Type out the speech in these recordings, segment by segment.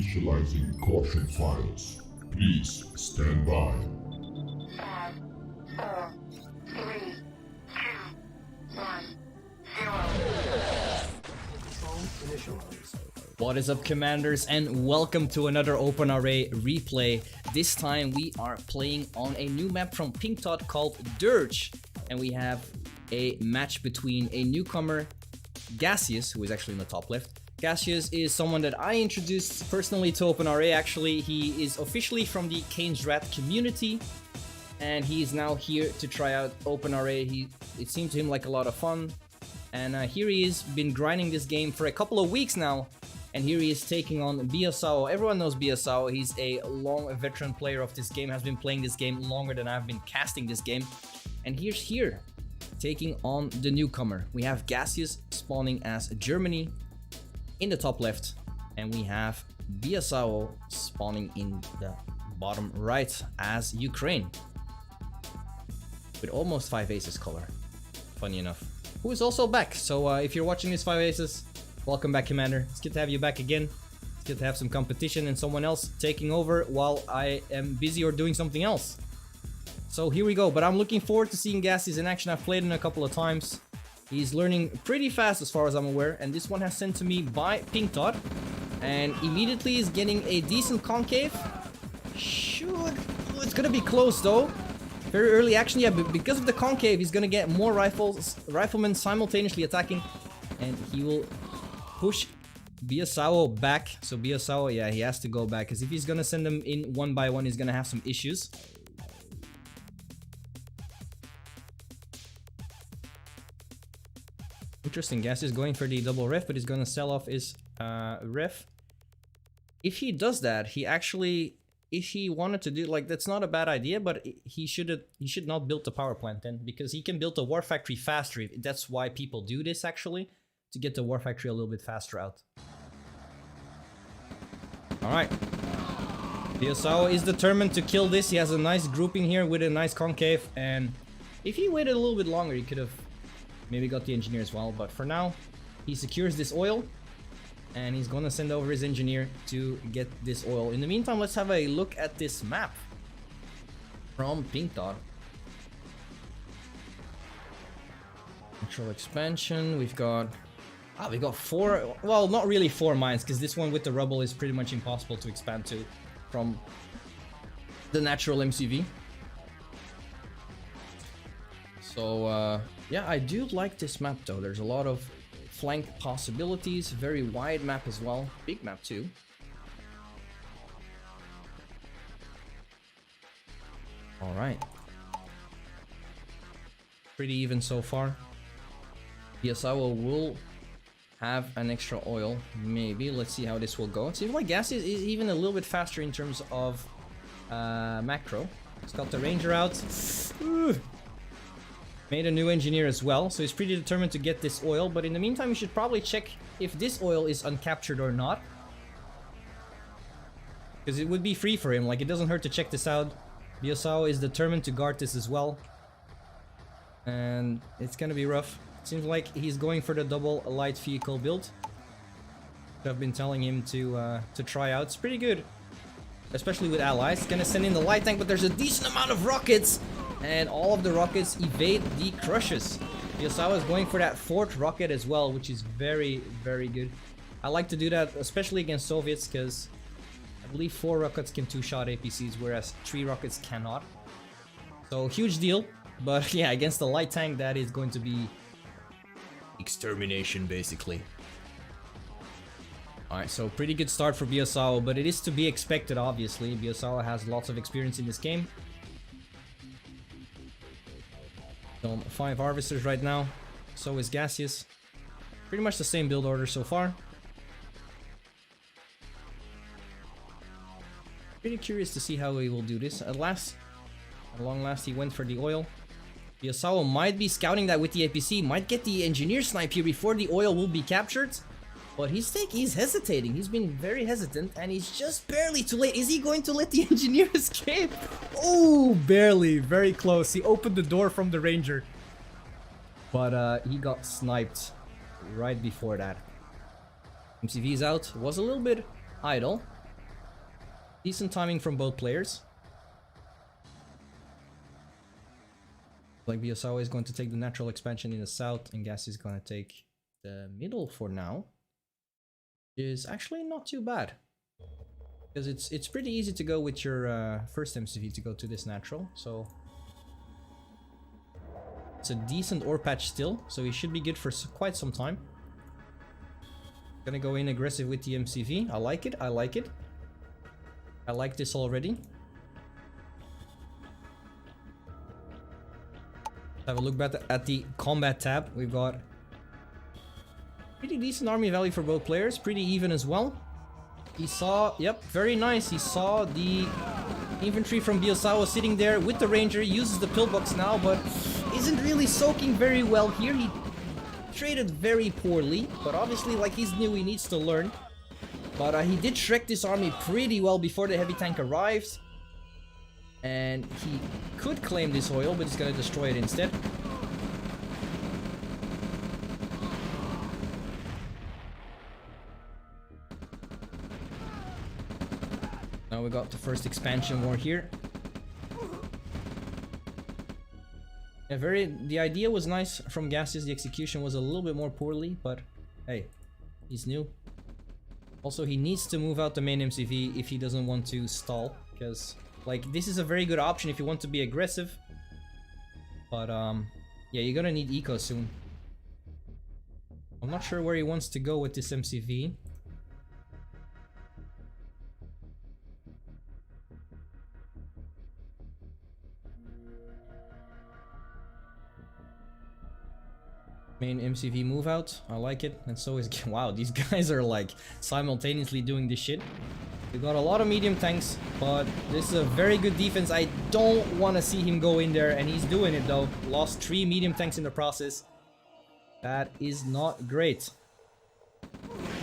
Initializing caution files. Please stand by. 5, 4, 3, 2, 1, 0. What is up, commanders, and welcome to another OpenRA replay. This time we are playing on a new map from Pink Dot called Dirge, and we have a match between a newcomer, Gajcus, who is actually in the top left. Gajcus is someone that I introduced personally to OpenRA. Actually, he is officially from the Kane's Rat community, and he is now here to try out OpenRA. It seemed to him like a lot of fun, and here he is, been grinding this game for a couple of weeks now. And here he is taking on Biasao. Everyone knows Biasao. He's a long veteran player of this game, has been playing this game longer than I've been casting this game. And here's here, taking on the newcomer. We have Gajcus spawning as Germany in the top left. And we have Biasao spawning in the bottom right as Ukraine. With almost 5 aces color, funny enough. Who is also back. So if you're watching this 5 aces, welcome back, Commander. It's good to have you back again. It's good to have some competition and someone else taking over while I am busy or doing something else. So here we go, but I'm looking forward to seeing Gajcus in action. I've played him a couple of times. He's learning pretty fast as far as I'm aware, and this one has sent to me by Pink Dot. And immediately is getting a decent concave. It's gonna be close though. Very early action, yeah, but because of the concave, he's gonna get more riflemen simultaneously attacking, and he will push Biasao back. So Biasao, yeah, he has to go back, because if he's gonna send them in one by one, he's gonna have some issues. Interesting, Gas is going for the double ref, but he's gonna sell off his ref. If he does that, he actually, if he wanted to do, like, that's not a bad idea, but he should not build the power plant then, because he can build the war factory faster. That's why people do this, actually, to get the war factory a little bit faster out. Alright. Biasao is determined to kill this. He has a nice grouping here with a nice concave, and if he waited a little bit longer, he could have maybe got the engineer as well, but for now, he secures this oil, and he's gonna send over his engineer to get this oil. In the meantime, let's have a look at this map from Pink Dot. Control expansion, we've got 4, well, not really 4 mines, because this one with the rubble is pretty much impossible to expand to from the natural MCV. So, yeah, I do like this map though. There's a lot of flank possibilities, very wide map as well, big map too. Alright. Pretty even so far. Biasao will have an extra oil, maybe. Let's see how this will go. It seems like Gas is even a little bit faster in terms of macro. He's got the ranger out. Ooh. Made a new engineer as well, so he's pretty determined to get this oil, but in the meantime you should probably check if this oil is uncaptured or not, because it would be free for him. Like, it doesn't hurt to check this out. Biasao is determined to guard this as well, and it's gonna be rough. Seems like he's going for the double light vehicle build. I've been telling him to try out. It's pretty good, especially with allies. Gonna send in the light tank, but there's a decent amount of rockets, and all of the rockets evade the crushes. Biasao is going for that 4th rocket as well, which is very, very good. I like to do that, especially against Soviets, because I believe 4 rockets can 2-shot APCs, whereas 3 rockets cannot. So, huge deal. But yeah, against the light tank, that is going to be extermination, basically. Alright, so pretty good start for Biasao, but it is to be expected, obviously. Biasao has lots of experience in this game. So 5 harvesters right now, so is Gajcus. Pretty much the same build order so far. Pretty curious to see how he will do this. At long last, he went for the oil. Biasao might be scouting that with the APC, might get the engineer snipe here before the oil will be captured. But he's hesitating. He's been very hesitant, and he's just barely too late. Is he going to let the engineer escape? Oh, barely. Very close. He opened the door from the ranger, but he got sniped right before that. MCV's out. Was a little bit idle. Decent timing from both players. Like Biasao is going to take the natural expansion in the south, and Gas is going to take the middle for now. Is actually not too bad, because it's pretty easy to go with your first MCV to go to this natural. So it's a decent ore patch still, so he should be good for quite some time. Gonna go in aggressive with the MCV. I like it. I like it. I like this already. Have a look back at the combat tab. We've got pretty decent army value for both players. Pretty even as well. He saw, yep, very nice. He saw the infantry from Biasao sitting there with the ranger. Uses the pillbox now, but isn't really soaking very well here. He traded very poorly, but obviously, like, he's new, he needs to learn. But he did Shrek this army pretty well before the heavy tank arrives. And he could claim this oil, but he's gonna destroy it instead. Now we got the first expansion war here. Yeah, the idea was nice from Gases. The execution was a little bit more poorly, but hey, he's new. Also, he needs to move out the main MCV if he doesn't want to stall, because like this is a very good option if you want to be aggressive. But yeah, you're gonna need eco soon. I'm not sure where he wants to go with this MCV. Main MCV move out, I like it, and so is wow, these guys are like simultaneously doing this shit. We've got a lot of medium tanks, but this is a very good defense. I don't want to see him go in there, and he's doing it though. Lost 3 medium tanks in the process. That is not great.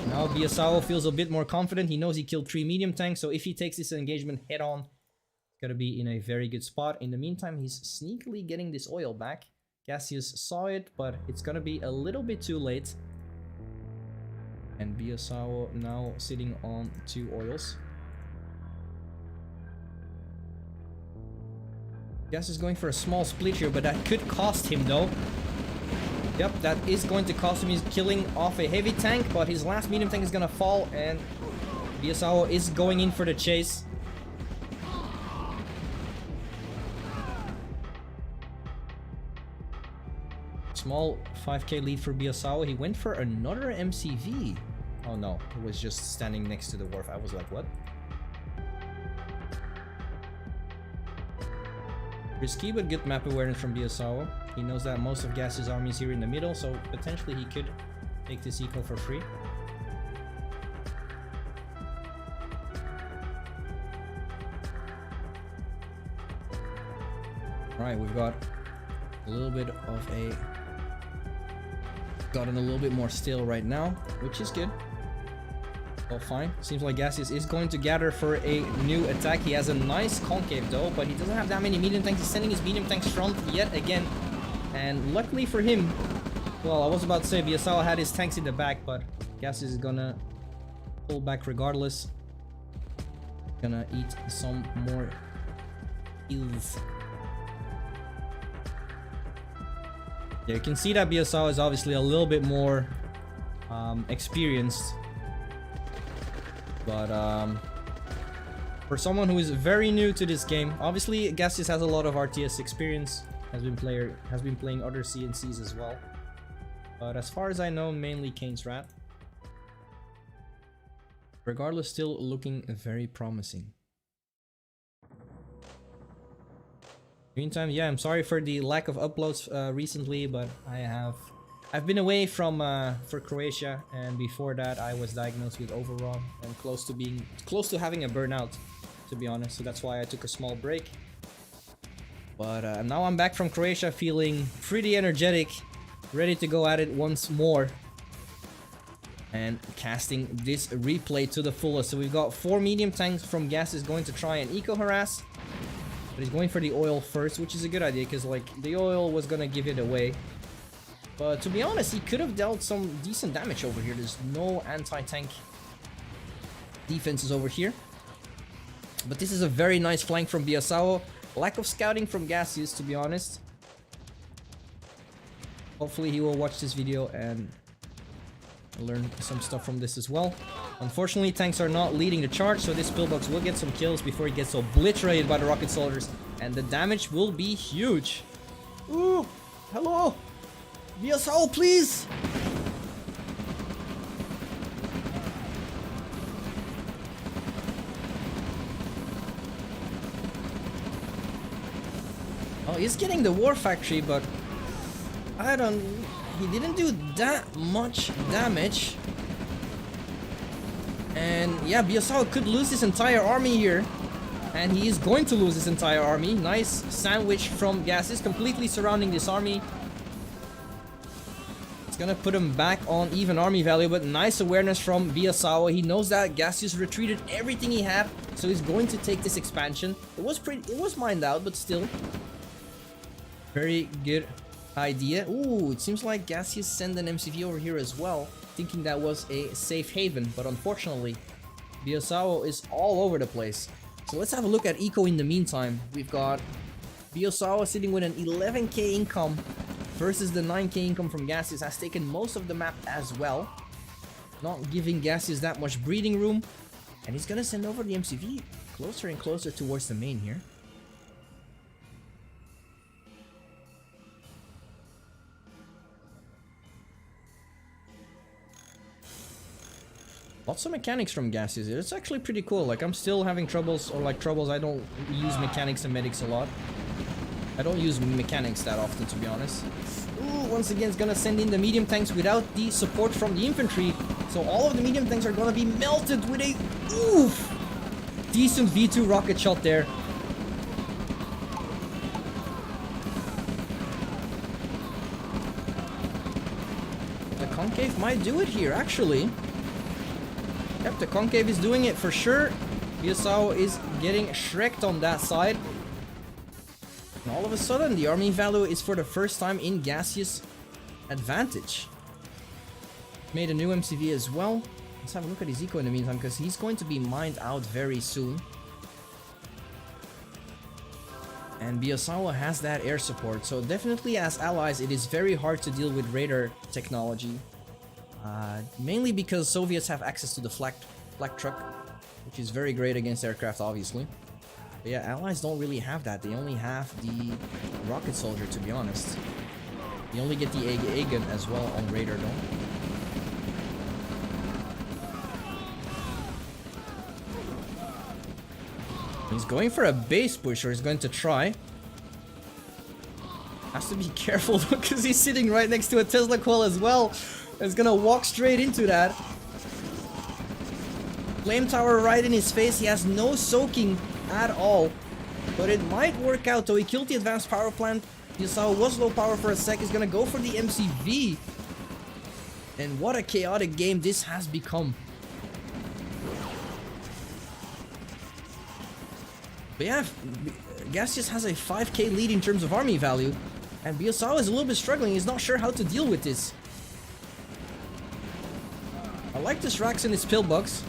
Now Biasao feels a bit more confident. He knows he killed 3 medium tanks, so if he takes this engagement head on, he's gonna be in a very good spot. In the meantime, he's sneakily getting this oil back. Cassius saw it, but it's gonna be a little bit too late. And Biasao now sitting on 2 oils. Gas is going for a small split here, but that could cost him though. Yep, that is going to cost him. He's killing off a heavy tank, but his last medium tank is gonna fall, and Biasao is going in for the chase. Small 5k lead for Biasao. He went for another MCV. Oh no, it was just standing next to the wharf. I was like, what? Risky but good map awareness from Biasao. He knows that most of Gas's army is here in the middle, so potentially he could take this eco for free. Alright, we've got a little bit of a... gotten a little bit more still right now, which is good. All fine. Seems like Gajcus is going to gather for a new attack. He has a nice concave though, but he doesn't have that many medium tanks. He's sending his medium tanks front yet again. And luckily for him, well, I was about to say Biasao had his tanks in the back, but Gajcus is gonna pull back regardless. Gonna eat some more heals. Yeah, you can see that Biasao is obviously a little bit more experienced. But for someone who is very new to this game, obviously Gajcus has a lot of RTS experience, has been playing other CNCs as well. But as far as I know, mainly Kane's Rat. Regardless, still looking very promising. Meantime, yeah, I'm sorry for the lack of uploads recently, but I've been away from for Croatia, and before that I was diagnosed with overrun and close to having a burnout, to be honest. So that's why I took a small break. But now I'm back from Croatia, feeling pretty energetic, ready to go at it once more, and casting this replay to the fullest. So we've got 4 medium tanks from Gajcus going to try and eco harass. But he's going for the oil first, which is a good idea, because like the oil was gonna give it away. But to be honest, he could have dealt some decent damage over here. There's no anti-tank defenses over here. But this is a very nice flank from Biasao. Lack of scouting from Gajcus, to be honest. Hopefully he will watch this video and learn some stuff from this as well. Unfortunately, tanks are not leading the charge, so this pillbox will get some kills before he gets obliterated by the rocket soldiers. And the damage will be huge. Ooh, hello! Biasao, please! Oh, he's getting the war factory, but he didn't do that much damage. And yeah, Biasao could lose his entire army here. And he is going to lose his entire army. Nice sandwich from Gajcus, completely surrounding this army. It's gonna put him back on even army value, but nice awareness from Biasao. He knows that Gajcus retreated everything he had, so he's going to take this expansion. It was mined out, but still. Very good idea. Ooh, it seems like Gajcus sent an MCV over here as well, thinking that was a safe haven, but unfortunately, Biasao is all over the place. So let's have a look at eco in the meantime. We've got Biasao sitting with an 11k income versus the 9k income from Gajcus. Has taken most of the map as well, not giving Gajcus that much breathing room. And he's gonna send over the MCV closer and closer towards the main here. Lots of mechanics from Gajcus. It's actually pretty cool. Like, I'm still having troubles, or like troubles. I don't use mechanics and medics a lot. I don't use mechanics that often, to be honest. Ooh, once again, it's gonna send in the medium tanks without the support from the infantry. So all of the medium tanks are gonna be melted with a oof! Decent V2 rocket shot there. The concave might do it here, actually. Yep, the concave is doing it for sure. Biasao is getting shreked on that side. And all of a sudden, the army value is for the first time in Gajcus' advantage. Made a new MCV as well. Let's have a look at his eco in the meantime, because he's going to be mined out very soon. And Biasao has that air support, so definitely as allies, it is very hard to deal with radar technology. Mainly because Soviets have access to the flak truck, which is very great against aircraft, obviously. But yeah, allies don't really have that. They only have the rocket soldier, to be honest. You only get the A-gun as well on radar, though. He's going for a base push, or he's going to try. Has to be careful because he's sitting right next to a Tesla coil as well. He's gonna walk straight into that. Flame tower right in his face. He has no soaking at all. But it might work out though. He killed the advanced power plant. Biasao was low power for a sec. He's gonna go for the MCV. And what a chaotic game this has become. But yeah, Gajcus has a 5k lead in terms of army value. And Biasao is a little bit struggling. He's not sure how to deal with this. I like this Rax in his pillbox.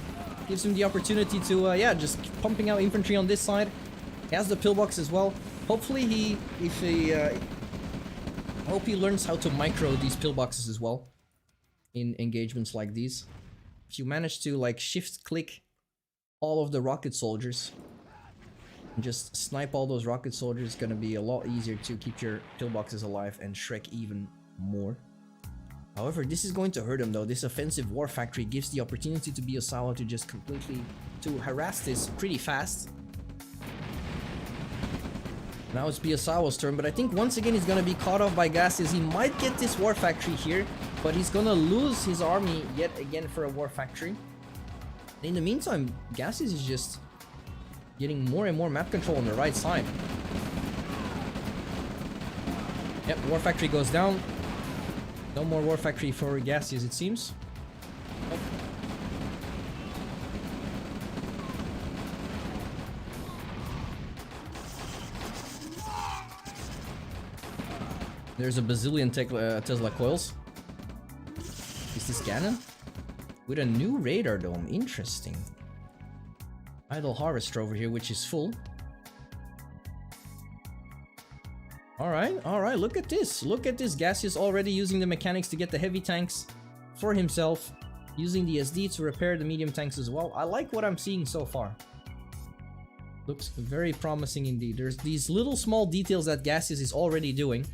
Gives him the opportunity to, yeah, just pumping out infantry on this side. He has the pillbox as well. Hopefully I hope he learns how to micro these pillboxes as well. In engagements like these. If you manage to, like, shift-click all of the rocket soldiers. And just snipe all those rocket soldiers, it's gonna be a lot easier to keep your pillboxes alive and shrek even more. However, this is going to hurt him though. This offensive war factory gives the opportunity to Biasao to just completely harass this pretty fast. Now it's Biasao's turn, but I think once again he's gonna be caught off by Gajcus. He might get this war factory here, but he's gonna lose his army yet again for a war factory. In the meantime, Gajcus is just getting more and more map control on the right side. Yep, war factory goes down. No more war factory for Gajcus, it seems. Oh. There's a bazillion Tesla coils. Is this cannon? With a new radar dome, interesting. idle harvester over here, which is full. Alright, look at this. Look at this. Gajcus already using the mechanics to get the heavy tanks for himself. Using the SD to repair the medium tanks as well. I like what I'm seeing so far. Looks very promising indeed. There's these little small details that Gajcus is already doing.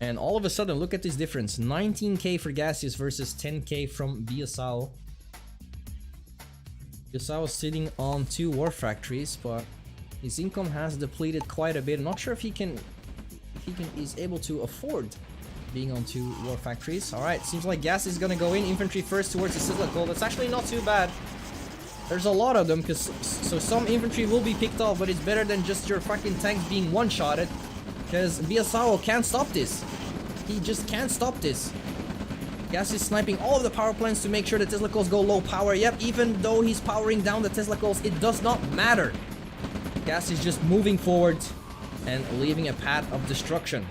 And all of a sudden, look at this difference. 19k for Gajcus versus 10k from Biasao. Biasao is sitting on 2 war factories, but his income has depleted quite a bit. I'm not sure if is able to afford being on 2 war factories. Alright, seems like Gajcus is gonna go in. Infantry first towards the Sizzle. That's actually not too bad. There's a lot of them, so some infantry will be picked off, but it's better than just your fucking tanks being one-shotted. Because Biasao can't stop this. He just can't stop this. Gajcus is sniping all of the power plants to make sure the Teslacos go low power. Yep, even though he's powering down the Teslacos, it does not matter. Gajcus is just moving forward and leaving a path of destruction.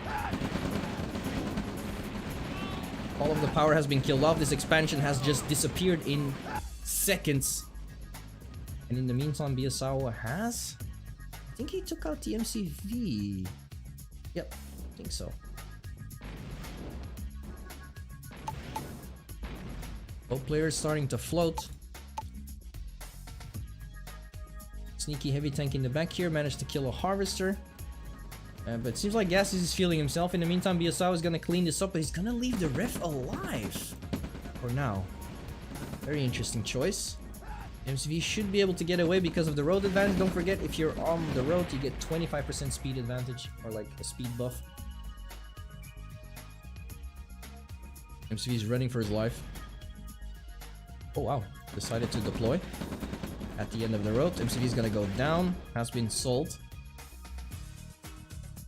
All of the power has been killed off. This expansion has just disappeared in seconds. And in the meantime, Biasao has... I think he took out the MCV. Yep, I think so. Both players starting to float. Sneaky heavy tank in the back here. Managed to kill a harvester. But it seems like Gajcus is feeling himself. In the meantime, Biasao is gonna clean this up, but he's gonna leave the ref alive. For now. Very interesting choice. MCV should be able to get away because of the road advantage. Don't forget, if you're on the road, you get 25% speed advantage, or like a speed buff. MCV is running for his life. Oh wow, decided to deploy at the end of the road. MCV is gonna go down, has been sold.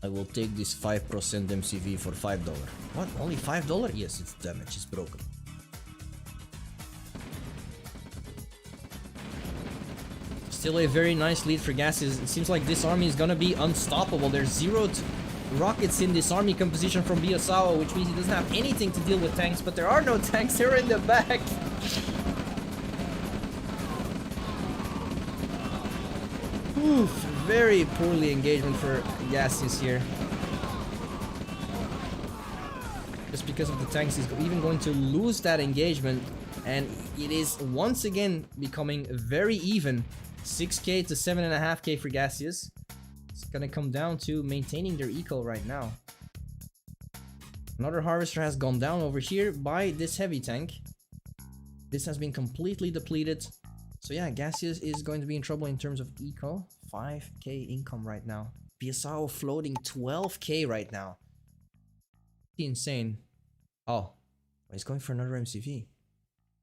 I will take this 5% MCV for $5. What? Only $5? Yes, it's damaged, it's broken. Still a very nice lead for Gajcus. It seems like this army is gonna be unstoppable. There's 0 rockets in this army composition from Biasao, which means he doesn't have anything to deal with tanks, but there are no tanks, they're in the back. Oof, very poorly engagement for Gajcus here. Just because of the tanks, he's even going to lose that engagement, and it is once again becoming very even. 6k to 7.5k for Gajcus. It's gonna come down to maintaining their eco right now. Another harvester has gone down over here by this heavy tank. This has been completely depleted. So yeah, Gajcus is going to be in trouble in terms of eco. 5k income right now. Biasao floating 12k right now. Insane. Oh, he's going for another MCV.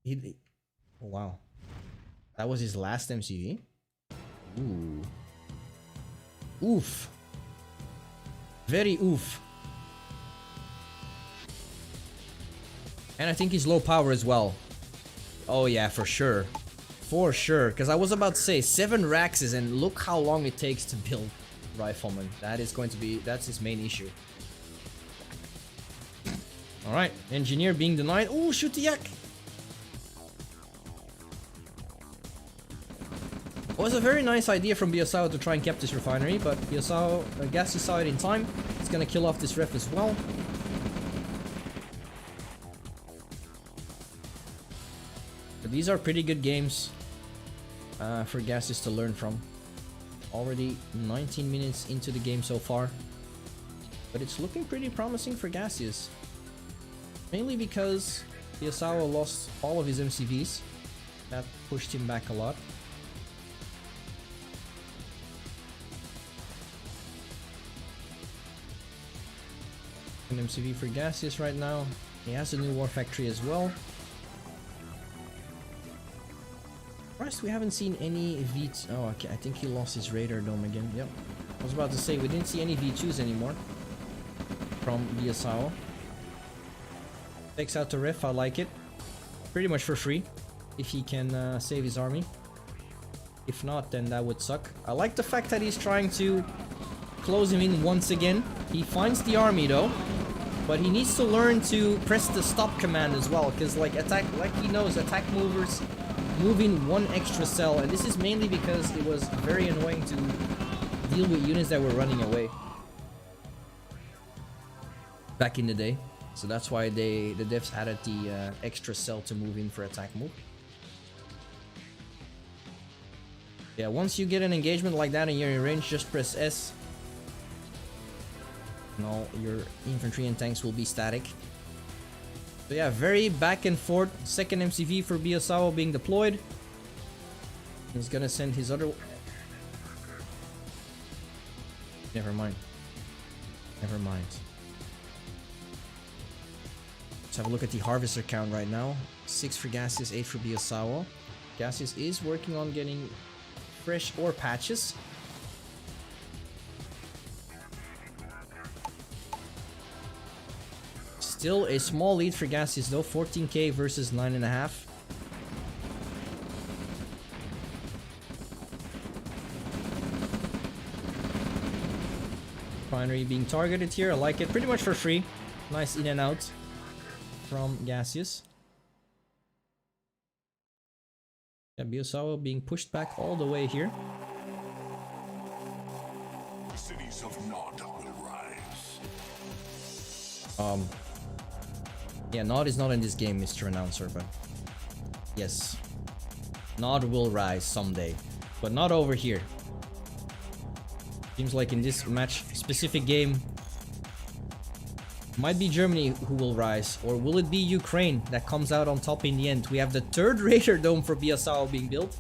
Oh wow. That was his last MCV? Ooh. Oof. Very oof. And I think he's low power as well. Oh yeah, for sure. For sure. Because I was about to say 7 Raxes, and look how long it takes to build Rifleman. That is going to be... that's his main issue. Alright. Engineer being denied. Oh, shoot the yak! It was a very nice idea from Biasao to try and cap this refinery, but Biasao, Gajcus saw it in time. He's gonna kill off this ref as well. But these are pretty good games for Gajcus to learn from. Already 19 minutes into the game so far. But it's looking pretty promising for Gajcus. Mainly because Biasao lost all of his MCVs. That pushed him back a lot. An MCV for Gajcus right now. He has a new war factory as well. First, we haven't seen any V2. Oh, okay. I think he lost his radar dome again. Yep. I was about to say we didn't see any V2s anymore from Biasao. Takes out the ref. I like it. Pretty much for free if he can save his army. If not, then that would suck. I like the fact that he's trying to close him in once again. He finds the army though. But he needs to learn to press the stop command as well, because like he knows attack movers moving one extra cell, and this is mainly because it was very annoying to deal with units that were running away back in the day. So that's why the devs added the extra cell to move in for attack move. Yeah, once you get an engagement like that and you're in range, just press S. And all your infantry and tanks will be static. So yeah, very back and forth. Second MCV for Biasao being deployed. He's gonna send his other... Never mind. Never mind. Let's have a look at the harvester count right now. 6 for Gajcus, 8 for Biasao. Gajcus is working on getting fresh ore patches. Still a small lead for Gajcus though, 14k versus 9.5. Refinery being targeted here, I like it, pretty much for free. Nice in and out from Gajcus. Yeah, Biasao being pushed back all the way here. Cities of Nod will rise. Yeah, Nod is not in this game, Mr. Announcer, but yes, Nod will rise someday, but not over here. Seems like in this match specific game, might be Germany who will rise, or will it be Ukraine that comes out on top in the end? We have the third Raider Dome for Biasao being built,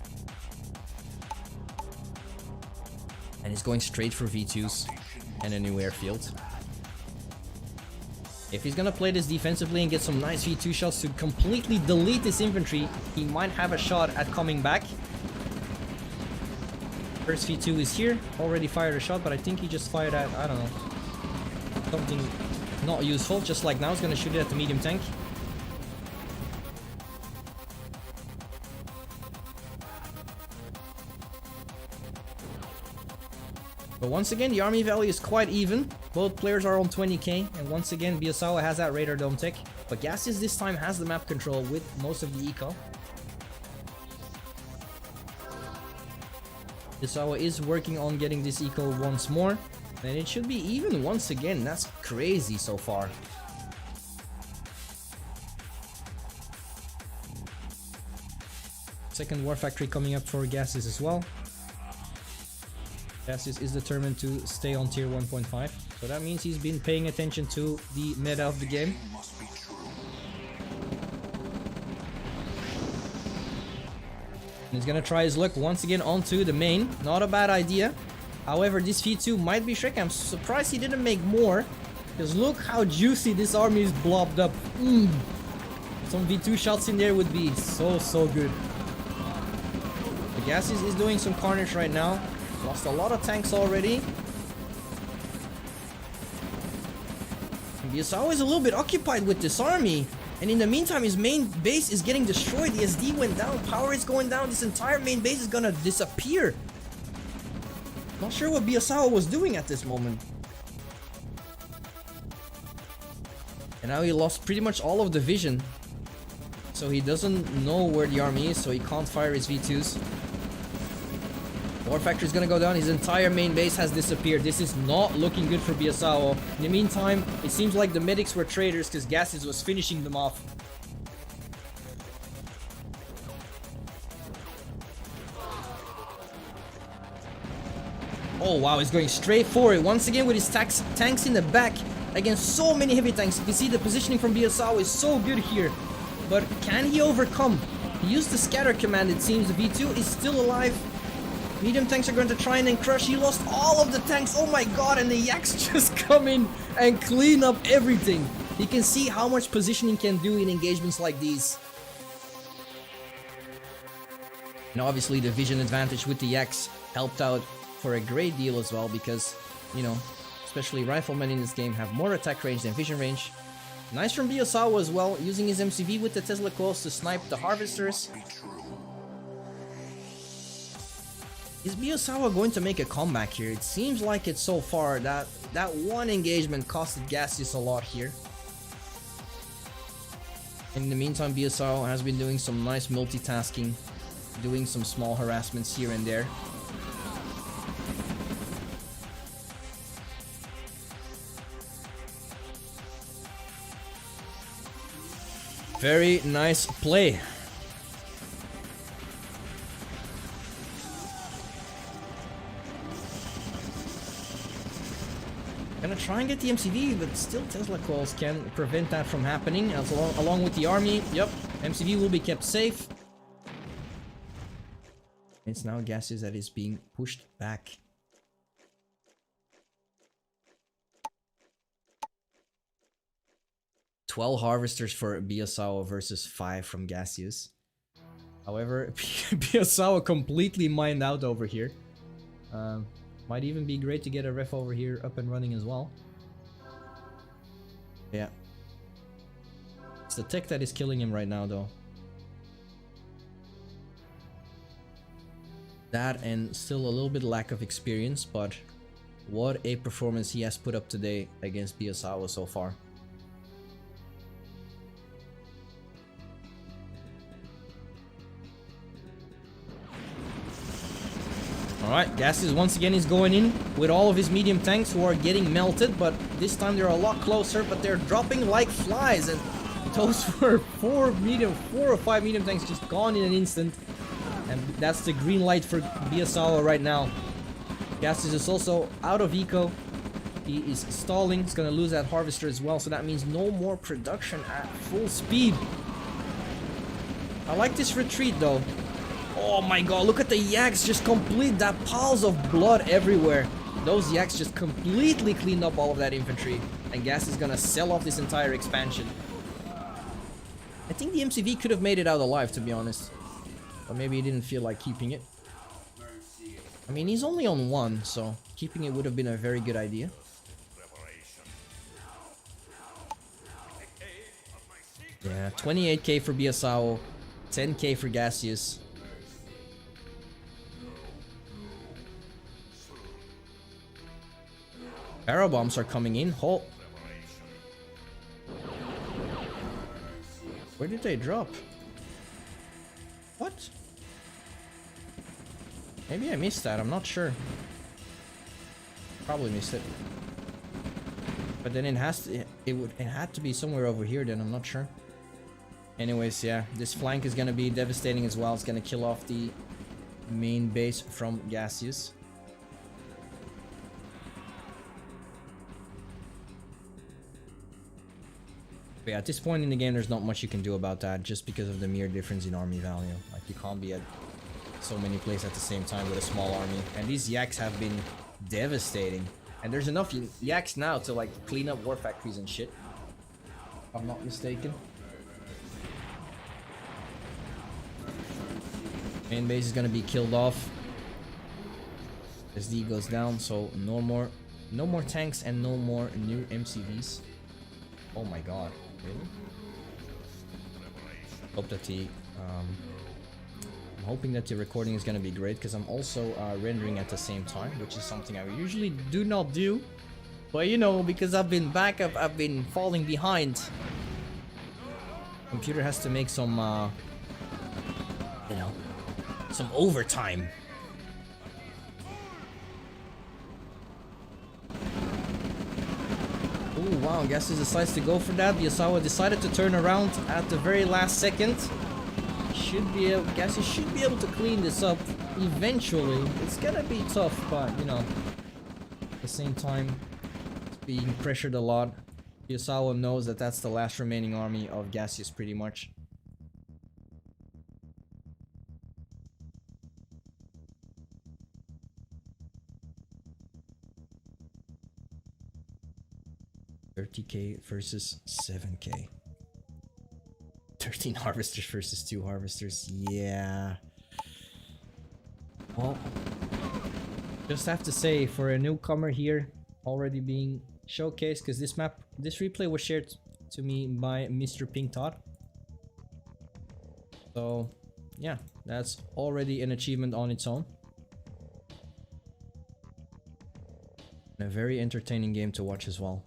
and he's going straight for V2s and a new airfield. If he's gonna play this defensively and get some nice V2 shots to completely delete this infantry, he might have a shot at coming back. First V2 is here, already fired a shot, but I think he just fired at, I don't know, something not useful. Just like now, he's gonna shoot it at the medium tank. But once again, the army value is quite even. Both players are on 20k, and once again, Biasao has that radar dome tech. But Gajcus this time has the map control with most of the eco. Biasao is working on getting this eco once more, and it should be even once again. That's crazy so far. Second war factory coming up for Gajcus as well. Gajcus is determined to stay on tier 1.5, so that means he's been paying attention to the meta of the game. He's gonna try his luck once again onto the main. Not a bad idea. However, this V2 might be Shrek. I'm surprised he didn't make more, because look how juicy this army is blobbed up. Some V2 shots in there would be so good. The Gajcus is doing some carnage right now. Lost a lot of tanks already. Biasao is a little bit occupied with this army, and in the meantime his main base is getting destroyed. The SD went down, power is going down, this entire main base is gonna disappear. Not sure what Biasao was doing at this moment. And now he lost pretty much all of the vision, so he doesn't know where the army is, so he can't fire his V2s. War factory is gonna go down. His entire main base has disappeared. This is not looking good for Biasao. In the meantime, it seems like the medics were traitors because Gajcus was finishing them off. Oh wow, he's going straight for it once again with his tanks in the back against so many heavy tanks. You can see the positioning from Biasao is so good here, but can he overcome? He used the scatter command. It seems the V2 is still alive. Medium tanks are going to try and then crush. He lost all of the tanks. Oh my god, and the Yaks just come in and clean up everything. You can see how much positioning can do in engagements like these. And obviously the vision advantage with the Yaks helped out for a great deal as well, because, you know, especially riflemen in this game have more attack range than vision range. Nice from Biasao as well, using his MCV with the Tesla coils to snipe the harvesters. Is Biasao going to make a comeback here? It seems like it so far. That one engagement costed Gajcus a lot here. In the meantime, Biasao has been doing some nice multitasking, doing some small harassments here and there. Very nice play. Gonna try and get the MCV, but still Tesla calls can prevent that from happening. As along with the army, yep, MCV will be kept safe. It's now Gajcus that is being pushed back. "12 harvesters for Biasao versus 5 from Gajcus. However, Biasao completely mined out over here. Might even be great to get a ref over here up and running as well. Yeah. It's the tech that is killing him right now, though. That and still a little bit lack of experience, but what a performance he has put up today against Biasao so far. Alright, Gajcus once again is going in with all of his medium tanks who are getting melted, but this time they're a lot closer, but they're dropping like flies, and those were 4 or 5 medium tanks just gone in an instant. And that's the green light for Biasao right now. Gajcus is also out of eco. He is stalling, he's gonna lose that harvester as well, so that means no more production at full speed. I like this retreat though. Oh my god, look at the yaks just complete that piles of blood everywhere. Those yaks just completely cleaned up all of that infantry. And Gajcus is gonna sell off this entire expansion. I think the MCV could have made it out alive, to be honest. Or maybe he didn't feel like keeping it. I mean, he's only on 1, so keeping it would have been a very good idea. Yeah, 28k for Biasao, 10k for Gajcus. Barrel bombs are coming in. Halt. Where did they drop? What? Maybe I missed that. I'm not sure. Probably missed it. But then it had to be somewhere over here. Then I'm not sure. Anyways, yeah, this flank is gonna be devastating as well. It's gonna kill off the main base from Gajcus. But yeah, at this point in the game, there's not much you can do about that just because of the mere difference in army value. Like, you can't be at so many places at the same time with a small army. And these yaks have been devastating. And there's enough yaks now to, like, clean up war factories and shit. If I'm not mistaken. Main base is gonna be killed off. SD goes down, so no more tanks and no more new MCVs. Oh my god. Really? Hope that I'm hoping that the recording is gonna be great, because I'm also rendering at the same time, which is something I usually do not do. But you know, because I've been falling behind. Computer has to make some you know, some overtime. Oh wow, Gajcus decides to go for that. Biasao decided to turn around at the very last second. Gajcus should be able to clean this up eventually. It's gonna be tough, but you know, at the same time, it's being pressured a lot. Biasao knows that that's the last remaining army of Gajcus pretty much. $30k versus 7k. 13 harvesters versus 2 harvesters. Yeah. Well, just have to say, for a newcomer here, already being showcased, because this replay was shared to me by Mr. Pink Todd. So, yeah, that's already an achievement on its own. And a very entertaining game to watch as well.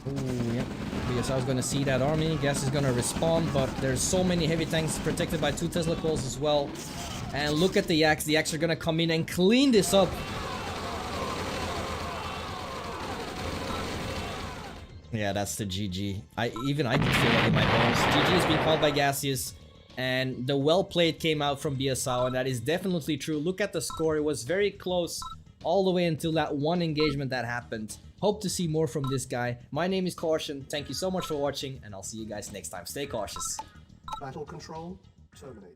Ooh, yep. Biasao's gonna see that army. Gas is gonna respond, but there's so many heavy tanks protected by 2 Tesla coils as well. And look at the Yaks. The Yaks are gonna come in and clean this up. Yeah, that's the GG. I can feel it in my bones. GG is being called by Gaseous, and the well played came out from Biasao, and that is definitely true. Look at the score. It was very close all the way until that one engagement that happened. Hope to see more from this guy. My name is Caution. Thank you so much for watching, and I'll see you guys next time. Stay cautious. Battle control terminated.